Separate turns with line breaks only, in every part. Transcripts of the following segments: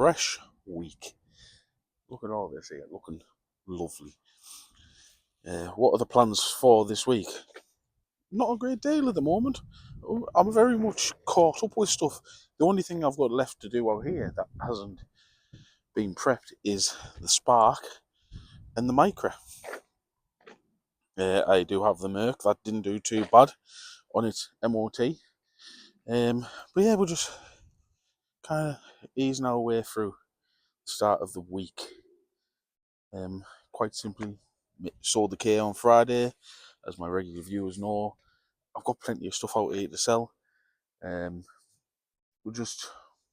fresh week. Look at all this here, looking lovely. What are the plans for this week? Not a great deal at the moment. I'm very much caught up with stuff. The only thing I've got left to do out here that hasn't been prepped is the Spark and the Micra. I do have the Merc, that didn't do too bad on its MOT. But yeah, we're just kind of easing our way through the start of the week. Quite simply, sold the K on Friday, as my regular viewers know. I've got plenty of stuff out here to sell. We're just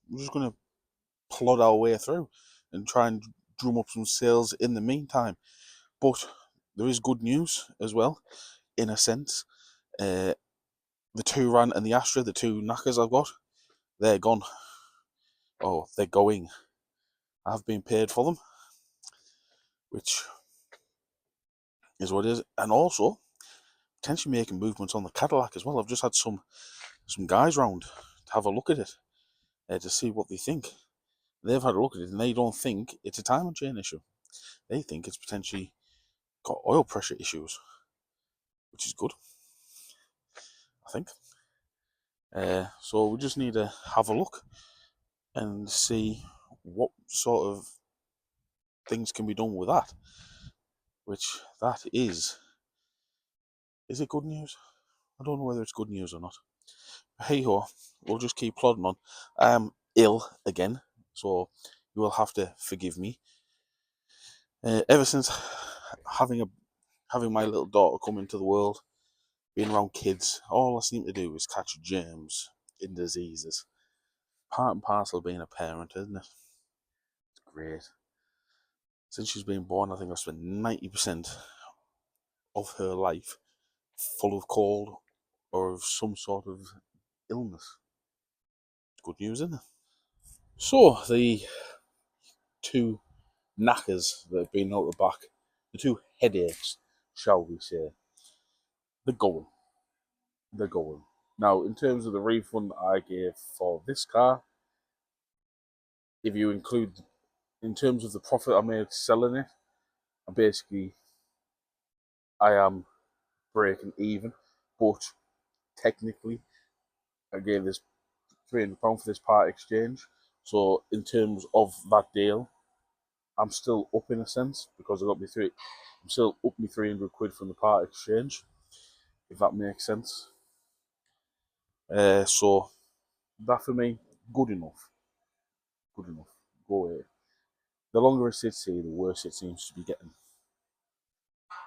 going to plod our way through and try and drum up some sales in the meantime. But there is good news as well, in a sense. The Touran and the Astra, the two knackers I've got, they're gone. Oh, they're going. I've been paid for them, which is what it is. And also, potentially making movements on the Cadillac as well. I've just had some guys round to have a look at it, to see what they think. They've had a look at it and they don't think it's a timing chain issue. They think it's potentially got oil pressure issues, which is good, I think. So we just need to have a look and see what sort of things can be done with that. Which that is it good news? I don't know whether it's good news or not. Hey ho, we'll just keep plodding on. I'm ill again, so you will have to forgive me. Ever since having my little daughter come into the world, being around kids, all I seem to do is catch germs and diseases. Part and parcel of being a parent, isn't it? It's great. Since she's been born, I think I've spent 90% of her life full of cold or of some sort of illness. Good news, isn't it? So, the two knackers that have been out the back, the two headaches, shall we say, they're going. Now, in terms of the refund I gave for this car, if you include, in terms of the profit I made selling it, I am breaking even, but technically, I gave this £300 for this part exchange. So, in terms of that deal, I'm still up in a sense because I'm still up me 300 quid from the part exchange, if that makes sense. So that for me, good enough. Go away. The longer it sits here, the worse it seems to be getting.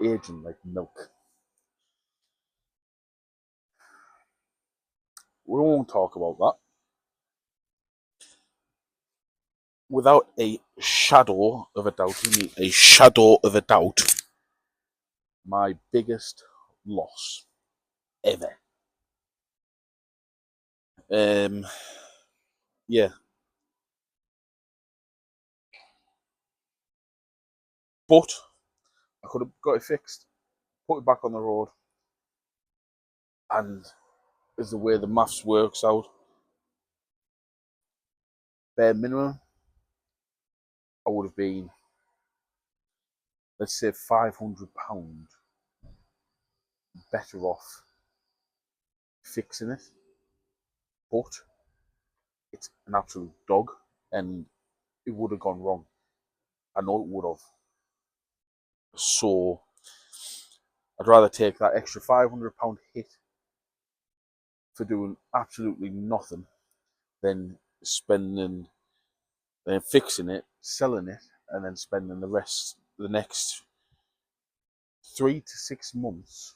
Aging like milk. We won't talk about that. Without a shadow of a doubt, my biggest loss ever. Yeah. But I could have got it fixed, put it back on the road, and as the way the maths works out, bare minimum, I would have been, let's say, £500 better off fixing it. But it's an absolute dog, and it would have gone wrong. I know it would have. So I'd rather take that extra £500 hit for doing absolutely nothing than fixing it, selling it, and then spending the next 3 to 6 months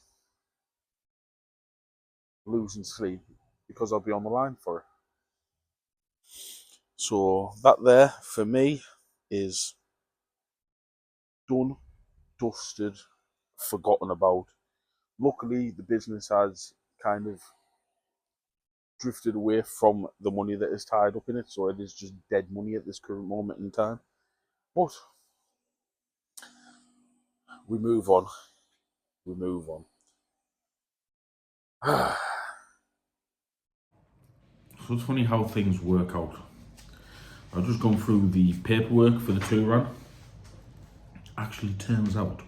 losing sleep because I'll be on the line for it. So that there for me is done, dusted, forgotten about. Luckily, the business has kind of drifted away from the money that is tied up in it, so it is just dead money at this current moment in time. But we move on. So it's funny how things work out.
I've just gone through the paperwork for the 2 run. Actually, turns out it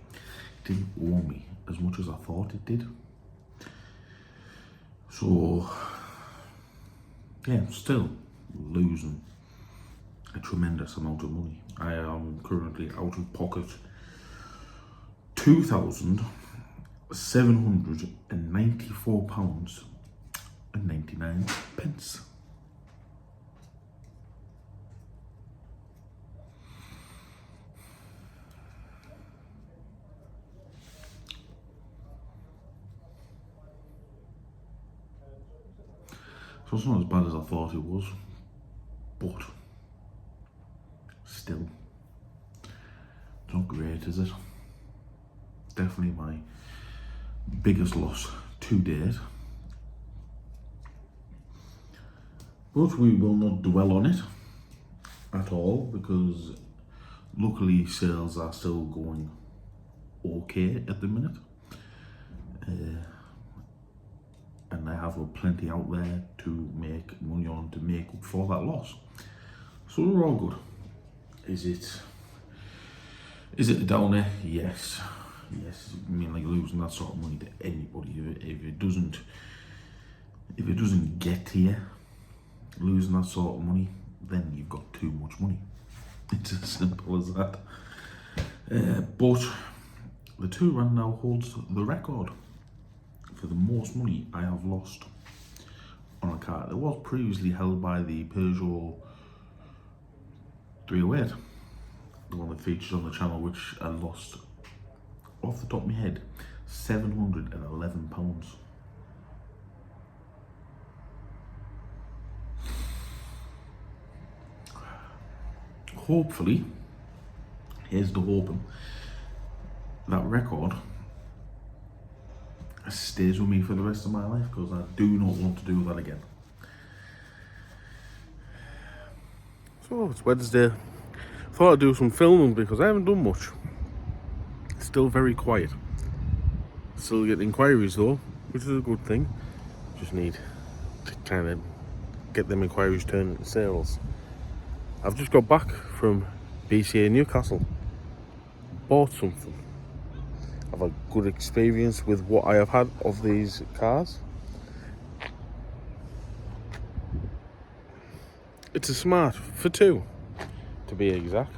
didn't owe me as much as I thought it did. So, yeah, still losing a tremendous amount of money. I am currently out of pocket £2,794.99. So it's not as bad as I thought it was, but still, it's not great, is it? Definitely my biggest loss to date. But we will not dwell on it at all, because luckily sales are still going okay at the minute. And I have plenty out there to make money on to make up for that loss. So we're all good. Is it a downer? Yes. Yes. I mean, like, losing that sort of money to anybody, if it doesn't get to you, losing that sort of money, then you've got too much money. It's as simple as that. But the 2 run now holds the record for the most money I have lost on a car. It was previously held by the Peugeot 308, the one that features on the channel, which I lost, off the top of my head, £711. Hopefully, here's the hoping, that record stays with me for the rest of my life, because I do not want to do that again.
So it's Wednesday. Thought I'd do some filming because I haven't done much. It's still very quiet. Still get inquiries though, which is a good thing. Just need to kind of get them inquiries turned into sales. I've just got back from BCA Newcastle. Bought something. I've had good experience with what I have had of these cars. It's a Smart for 2, to be exact.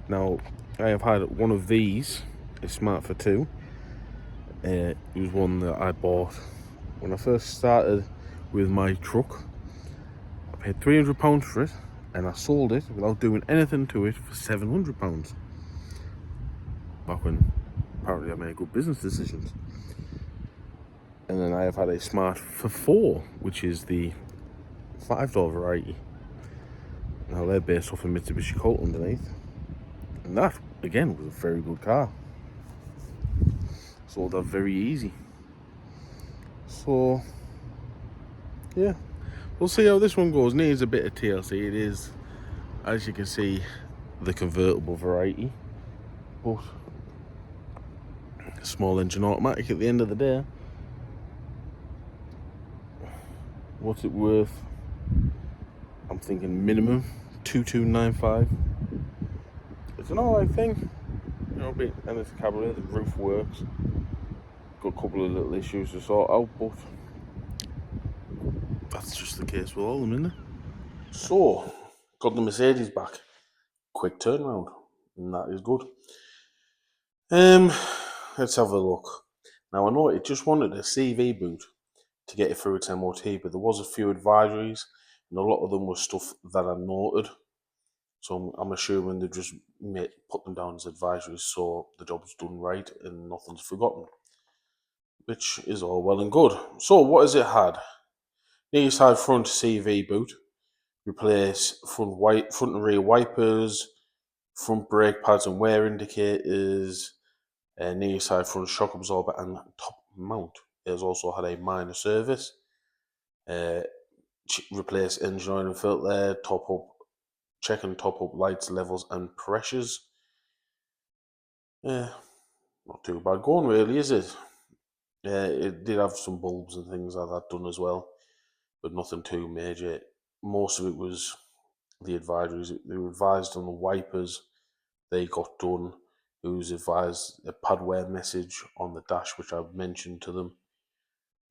Now, I have had one of these, a Smart for 2. It was one that I bought when I first started with my truck. I paid £300 for it, and I sold it without doing anything to it for £700. Back when apparently I made good business decisions. And then I have had a Smart for 4, which is the 5-door variety. Now they're based off a Mitsubishi Colt underneath. And that, again, was a very good car. Sold that very easy. So, yeah. We'll see how this one goes. Needs a bit of TLC. It is, as you can see, the convertible variety. But small engine automatic at the end of the day. What's it worth? I'm thinking minimum 2295. It's an alright thing, you know, and it's a cabriolet. The roof works. Got a couple of little issues to sort out, but that's just the case with all of them, isn't it? So, got the Mercedes back. Quick turnaround, and that is good. Let's have a look. Now I know it just wanted a CV boot to get it through its MOT, but there was a few advisories, and a lot of them were stuff that I noted. So I'm assuming they just put them down as advisories, so the job's done right and nothing's forgotten, which is all well and good. So what has it had? Near side front CV boot, replace front and rear wipers, front brake pads and wear indicators, near side front shock absorber and top mount. It has also had a minor service. Replace engine oil and filter, check and top up lights, levels and pressures. Not too bad going, really, is it? It did have some bulbs and things like that done as well, but nothing too major. Most of it was the advisories. They were advised on the wipers, they got done. It was advised a pad wear message on the dash, which I've mentioned to them.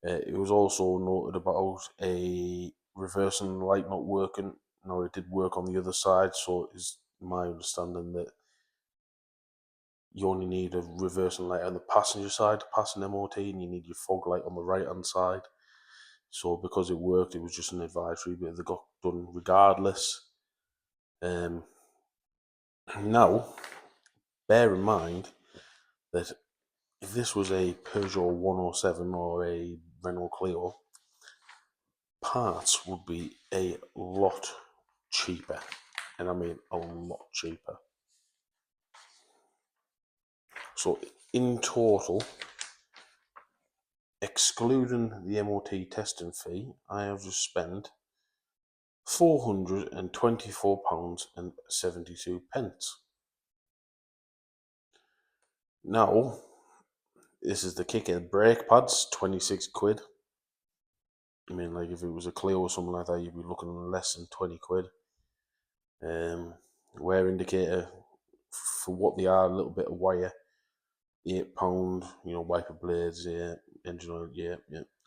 It was also noted about a reversing light not working. Now, it did work on the other side, so it is my understanding that you only need a reversing light on the passenger side to pass an MOT, and you need your fog light on the right hand side. So because it worked, it was just an advisory, but they got done regardless. Now, bear in mind that if this was a Peugeot 107 or a Renault Clio, parts would be a lot cheaper, and I mean a lot cheaper. So in total, excluding the MOT testing fee, I have just spent £424.72. Now, this is the kicker. Brake pads, 26 quid. I mean, like if it was a Clio or something like that, you'd be looking less than 20 quid. Wear indicator, for what they are, a little bit of wire, £8. Wiper blades, yeah. Engine oil, yeah.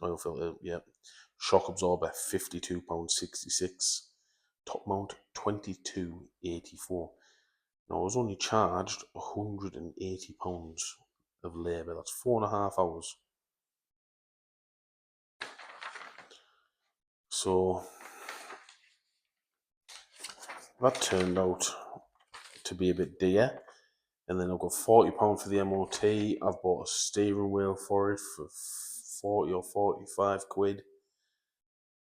Oil filter, yeah. Shock absorber, £52.66. Top mount, £22.84. Now, I was only charged £180 of labour. That's 4.5 hours. So that turned out to be a bit dear. And then I've got £40 for the MOT. I've bought a steering wheel for it for 40 or 45 quid.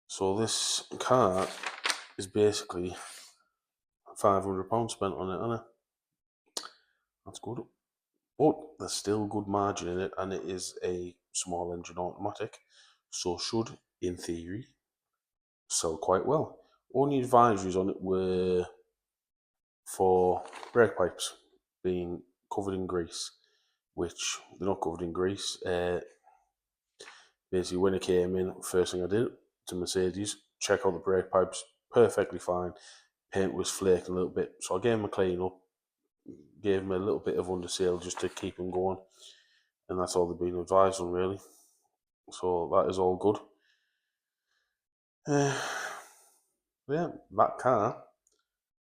So this car is basically £500 spent on it, isn't it? That's good. But there's still good margin in it, and it is a small engine automatic. So should, in theory, sell quite well. Only advisories on it were for brake pipes being covered in grease, which they're not covered in grease. Basically, when it came in, first thing I did to Mercedes, check out the brake pipes, perfectly fine. Paint was flaking a little bit, so I gave them a clean up, gave them a little bit of undersale just to keep them going, and that's all they've been advised on, really. So that is all good. Yeah, that car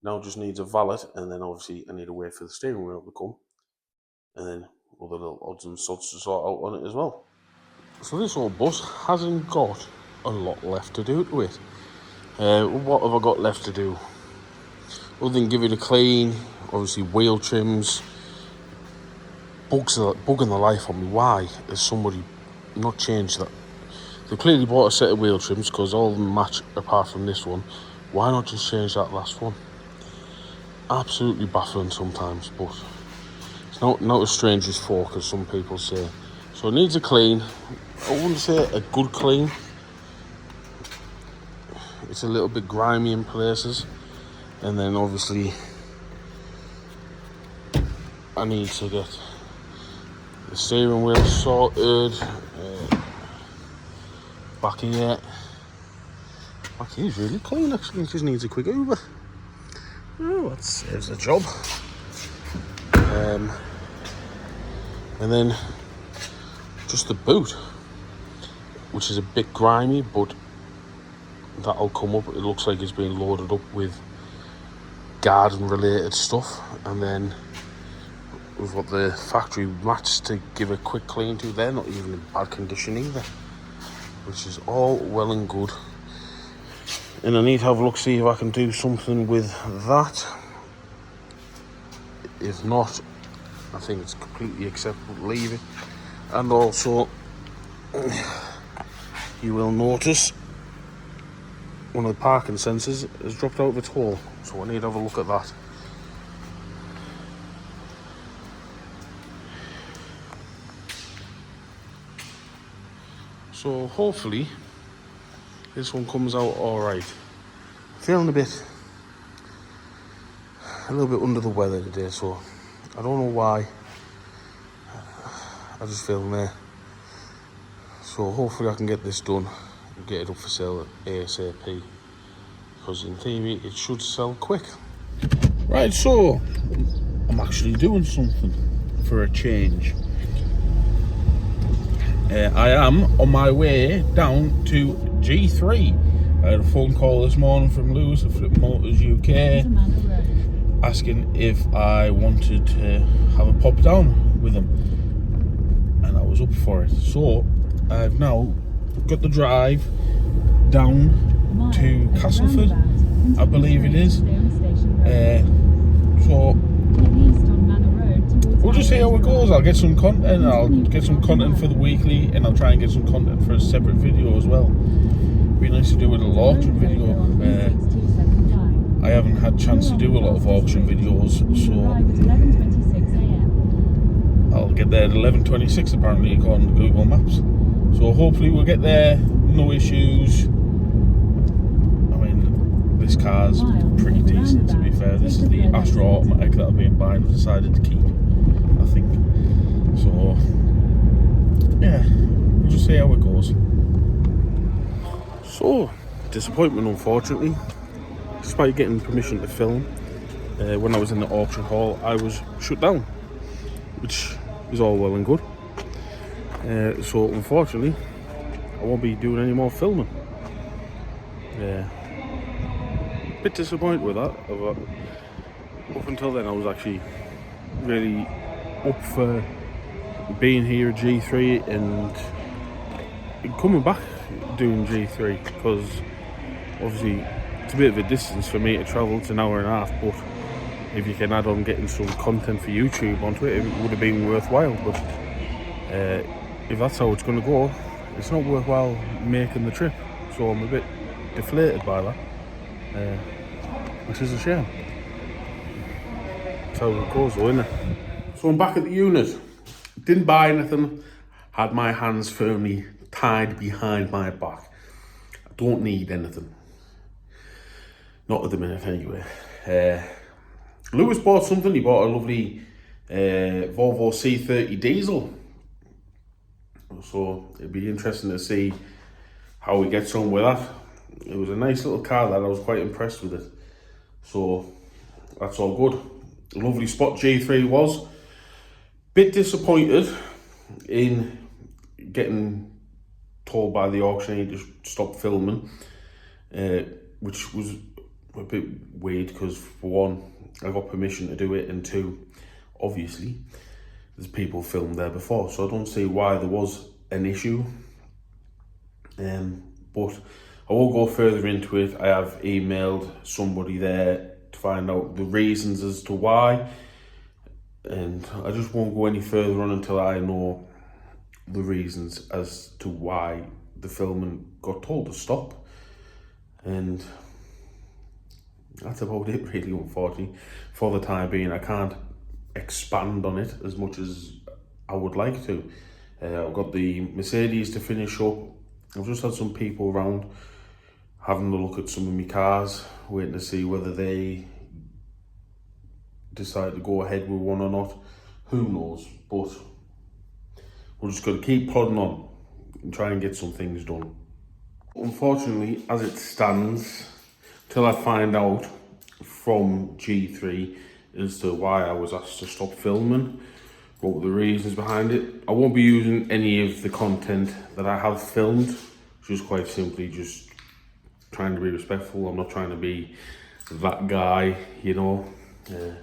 now just needs a valet, and then obviously I need to wait for the steering wheel to come, and then other little odds and sods to sort out on it as well. So this old bus hasn't got a lot left to do to it. What have I got left to do? Other than give it a clean, obviously wheel trims, bugging the life on me. Why has somebody not changed that? They clearly bought a set of wheel trims because all of them match apart from this one. Why not just change that last one? Absolutely baffling sometimes, but it's not as strange as fork, as some people say. So it needs a clean. I wouldn't say a good clean. It's a little bit grimy in places. And then obviously I need to get the steering wheel sorted. Back here is really clean actually. It just needs a quick Uber. Oh, that saves the job. And then just the boot, which is a bit grimy, but that'll come up. It looks like it's been loaded up with garden related stuff, and then we've got the factory mats to give a quick clean to. They're not even in bad condition either, which is all well and good. And I need to have a look, see if I can do something with that. If not, I think it's completely acceptable to leave it. And also, you will notice one of the parking sensors has dropped out of its hole, so I need to have a look at that. So hopefully this one comes out alright. Feeling a little bit under the weather today, so I don't know why. I just feel meh. So hopefully I can get this done and get it up for sale ASAP. because in theory it should sell quick. Right, so I'm actually doing something for a change. I am on my way down to G3. I had a phone call this morning from Lewis at Flip Motors UK asking if I wanted to have a pop down with him, and I was up for it. So I've now got the drive down to Castleford, I believe it is. So we'll just see how it goes. I'll get some content. I'll get some content for the weekly, and I'll try and get some content for a separate video as well. Be nice to do a little auction video. I haven't had a chance to do a lot of auction videos, so I'll get there at 11:26 apparently according to Google Maps. So hopefully we'll get there, no issues. I mean, this car's pretty decent to be fair. This is the Astra Automatic that I've been buying. I've decided to keep, I think. So yeah, we'll just see how it goes. So, disappointment unfortunately. Despite getting permission to film, when I was in the auction hall, I was shut down, which is all well and good. So unfortunately, I won't be doing any more filming. Bit disappointed with that. Up until then, I was actually really up for being here at G3 and coming back doing G3, because obviously it's a bit of a distance for me to travel. It's an hour and a half, but if you can add on getting some content for YouTube onto it, it would have been worthwhile. But if that's how it's going to go, it's not worthwhile making the trip. So I'm a bit deflated by that, which is a shame. That's how it goes though, isn't it? So I'm back at the unit. Didn't buy anything. Had my hands firmly tied behind my back. I don't need anything. Not at the minute anyway. Lewis bought something. He bought a lovely Volvo C30 diesel. So it'd be interesting to see how he gets on with that. It was a nice little car that I was quite impressed with it. So that's all good. A lovely spot G3 was. Bit disappointed in getting told by the auctioneer to stop filming, which was a bit weird because for one, I got permission to do it, and two, obviously there's people filmed there before, so I don't see why there was an issue. But I won't go further into it. I have emailed somebody there to find out the reasons as to why, and I just won't go any further on until I know the reasons as to why the filming got told to stop. And that's about it really, unfortunately. For the time being, I can't expand on it as much as I would like to. I've got the Mercedes to finish up. I've just had some people around having a look at some of my cars, waiting to see whether they decide to go ahead with one or not. Who knows? But we're just going to keep plodding on and try and get some things done. Unfortunately, as it stands, till I find out from G3 as to why I was asked to stop filming, what were the reasons behind it, I won't be using any of the content that I have filmed. Just quite simply just trying to be respectful. I'm not trying to be that guy, you know. Don't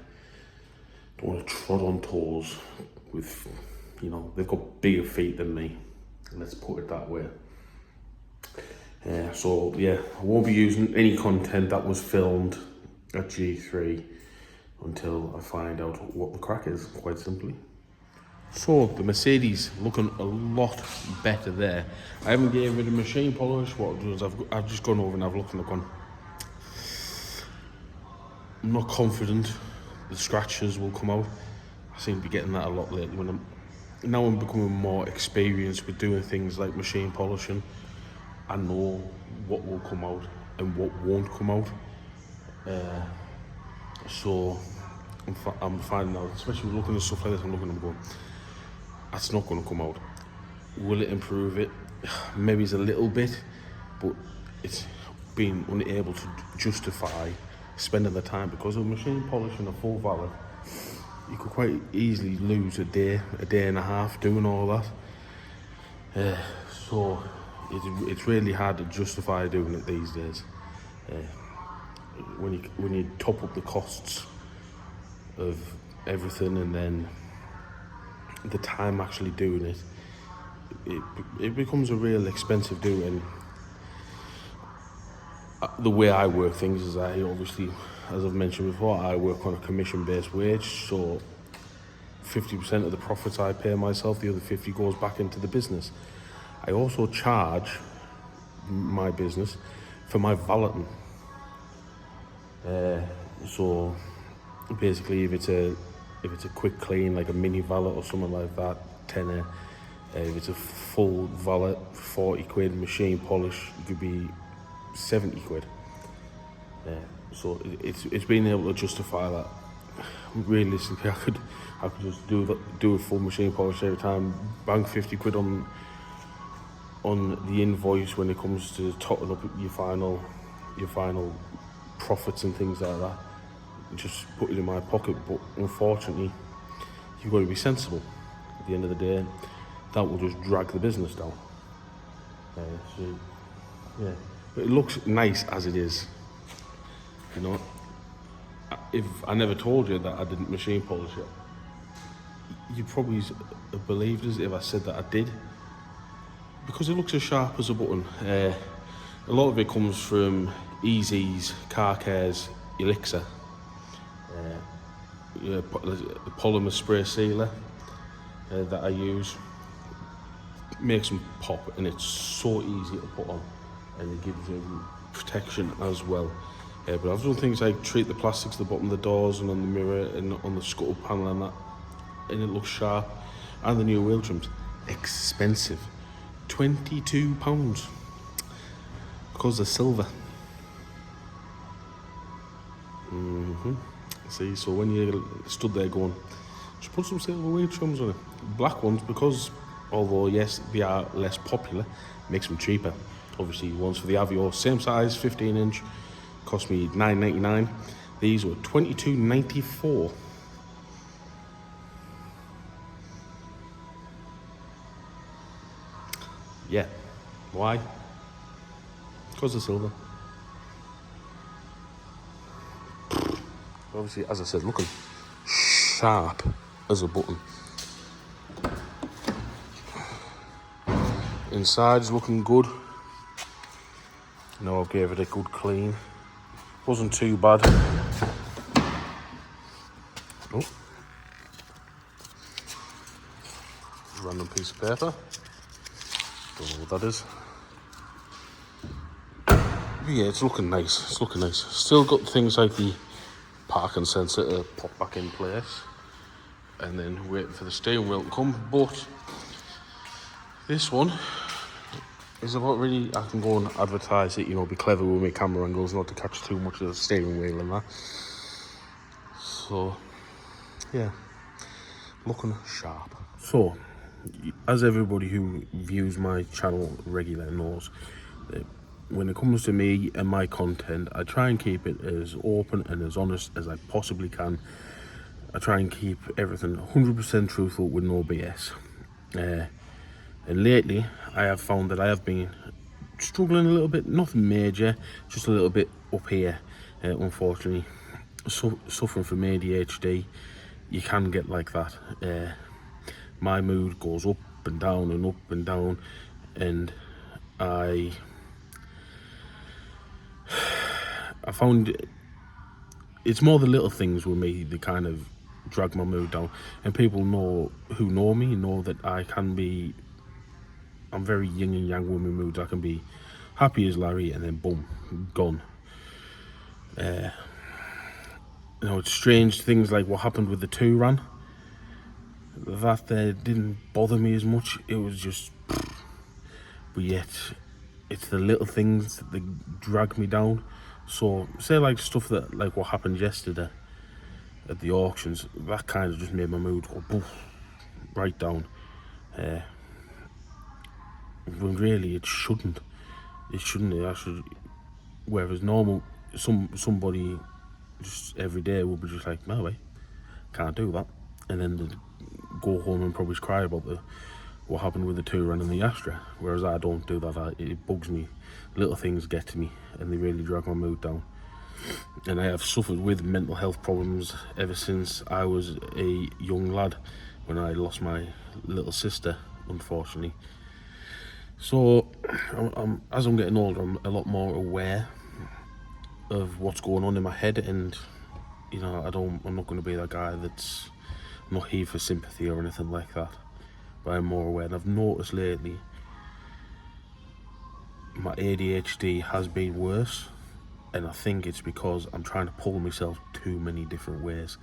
want to trod on toes with, you know, they've got bigger feet than me. Let's put it that way. So yeah, I won't be using any content that was filmed at G3 until I find out what the crack is, quite simply. So the Mercedes looking a lot better there. I haven't gave it a machine polish. What I've done is I've just gone over and I've looked and I've gone, I'm not confident the scratches will come out. I seem to be getting that a lot lately when I'm becoming more experienced with doing things like machine polishing. I know what will come out and what won't come out. So I'm finding out, especially looking at stuff like this, I'm going, that's not going to come out. Will it improve it? Maybe it's a little bit, but
been unable to justify spending the time, because of machine polishing a full valet, you could quite easily lose a day and a half doing all that. So it's really hard to justify doing it these days. When you top up the costs of everything and then the time actually doing it, it becomes a real expensive do. And the way I work things is, I obviously, as I've mentioned before, I work on a commission-based wage, so 50% of the profits I pay myself, the other 50 goes back into the business. I also charge my business for my valeting. So basically, if it's a quick clean, like a mini valet or something like that, tenner. If it's a full valet, 40 quid. Machine polish, it could be 70 quid. So it's being able to justify that. Realistically, I could just do a full machine polish every time, bang 50 quid on the invoice when it comes to totting up your final profits and things like that. Just put it in my pocket, but unfortunately, you've got to be sensible. At the end of the day, that will just drag the business down. But it looks nice as it is. You know, if I never told you that I didn't machine polish it, you'd probably have believed us if I said that I did, because it looks as sharp as a button. A lot of it comes from Easy's Car Care's Elixir, the polymer spray sealer that I use. Makes them pop, and it's so easy to put on, and it gives you protection as well. But I've done things like treat the plastics at the bottom of the doors and on the mirror and on the scuttle panel and that, and it looks sharp. And the new wheel trims, expensive, £22, because they're silver. See, so when you stood there going, just put some silver wheel trims on it. Black ones, because although yes, they are less popular, makes them cheaper. Obviously, ones for the Avio, same size, 15-inch, cost me $9.99. These were $22.94. Yeah, why? Because they're silver. Obviously, as I said, looking sharp as a button. Inside's looking good. I gave it a good clean. Wasn't too bad. Oh. Random piece of paper. Don't know what that is. But yeah, it's looking nice. Still got things like the parking sensor to pop back in place, and then waiting for the steering wheel to come. But this one is about really, I can go and advertise it, be clever with my camera angles, not to catch too much of the steering wheel and that. So yeah, looking sharp. So, as everybody who views my channel regularly knows, when it comes to me and my content, I try and keep it as open and as honest as I possibly can. I try and keep everything 100% truthful with no BS. And lately, I have found that I have been struggling a little bit, nothing major, just a little bit up here, unfortunately. Suffering from ADHD, you can get like that. My mood goes up and down and up and down, and I found it's more the little things with me that kind of drag my mood down. And people who know me know that I'm very yin and yang with my moods. I can be happy as Larry and then boom, gone. It's strange things like what happened with the Touran. That didn't bother me as much. It was just, but yet it's the little things that drag me down. So say like stuff that, like what happened yesterday at the auctions, that kind of just made my mood go boof, right down. When really it shouldn't. I should Whereas somebody just every day would be just like, no way, can't do that, and then they'd go home and probably cry about what happened with the Touran and the Astra. Whereas I don't do that. It bugs me. Little things get to me, and they really drag my mood down. And I have suffered with mental health problems ever since I was a young lad, when I lost my little sister, unfortunately. So, as I'm getting older, I'm a lot more aware of what's going on in my head, and I'm not going to be that guy that's not here for sympathy or anything like that. But I'm more aware, and I've noticed lately my ADHD has been worse, and I think it's because I'm trying to pull myself too many different ways.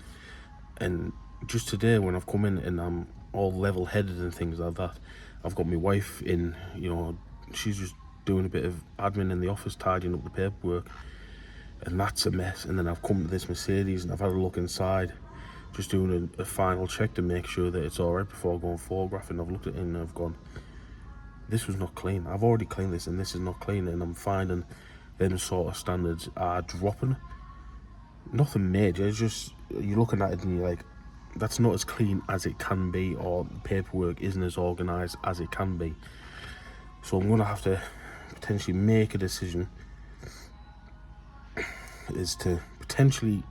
And just today, when I've come in and I'm all level-headed and things like that, I've got my wife in, she's just doing a bit of admin in the office, tidying up the paperwork, and that's a mess. And then I've come to this Mercedes and I've had a look inside, just doing a final check to make sure that it's alright before going photographing. I've looked at it and I've gone, this was not clean. I've already cleaned this and this is not clean. And I'm finding them sort of standards are dropping. Nothing major, it's just you're looking at it and you're like, that's not as clean as it can be, or the paperwork isn't as organised as it can be. So I'm going to have to potentially make a decision, is to potentially,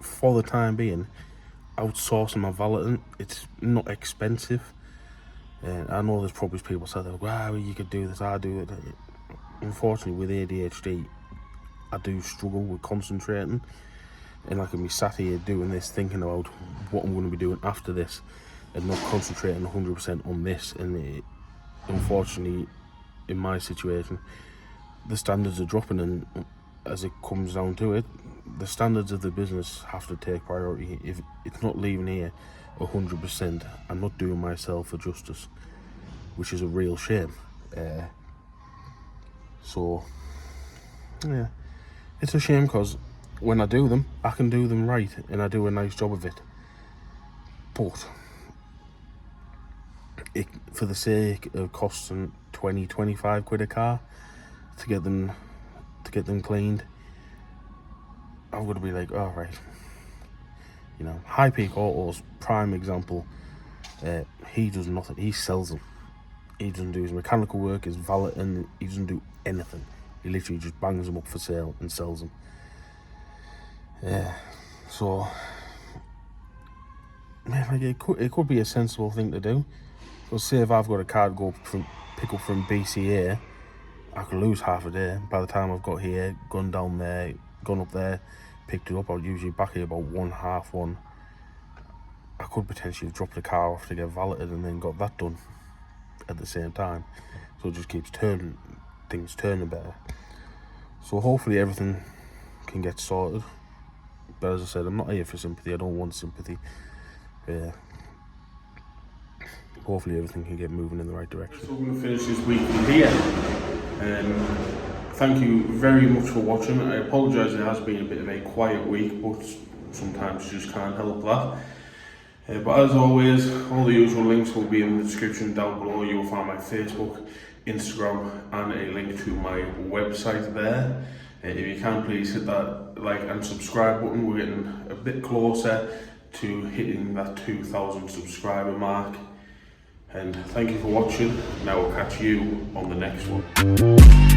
for the time being, outsourcing my valeting. It's not expensive. I know there's probably people say, wow, you could do this, I do it. Unfortunately, with ADHD, I do struggle with concentrating, and I can be sat here doing this, thinking about what I'm going to be doing after this, and not concentrating 100% on this. And unfortunately, in my situation, the standards are dropping, and as it comes down to it, the standards of the business have to take priority. If it's not leaving here 100%, I'm not doing myself a justice, which is a real shame. So yeah, it's a shame, because when I do them, I can do them right, and I do a nice job of it. But for the sake of costing 20-25 quid a car to get them cleaned, I'm going to be like, all right. High Peak Autos, prime example. He does nothing. He sells them. He doesn't do his mechanical work, his valeting. He doesn't do anything. He literally just bangs them up for sale and sells them. So, man, like it could be a sensible thing to do. Because say if I've got a car to go pick up from BCA, I could lose half a day. By the time I've got here, gone down there, gone up there, picked it up, I'll usually back here about 1:30. I could potentially have dropped the car off to get valeted and then got that done at the same time. So it just keeps things turning better. So hopefully everything can get sorted. But as I said, I'm not here for sympathy. I don't want sympathy. Hopefully everything can get moving in the right direction. So we're going to finish this week here. Thank you very much for watching. I apologise, it has been a bit of a quiet week, but sometimes you just can't help that. But as always, all the usual links will be in the description down below. You will find my Facebook, Instagram, and a link to my website there. If you can, please hit that like and subscribe button. We're getting a bit closer to hitting that 2,000 subscriber mark. And thank you for watching, and I will catch you on the next one.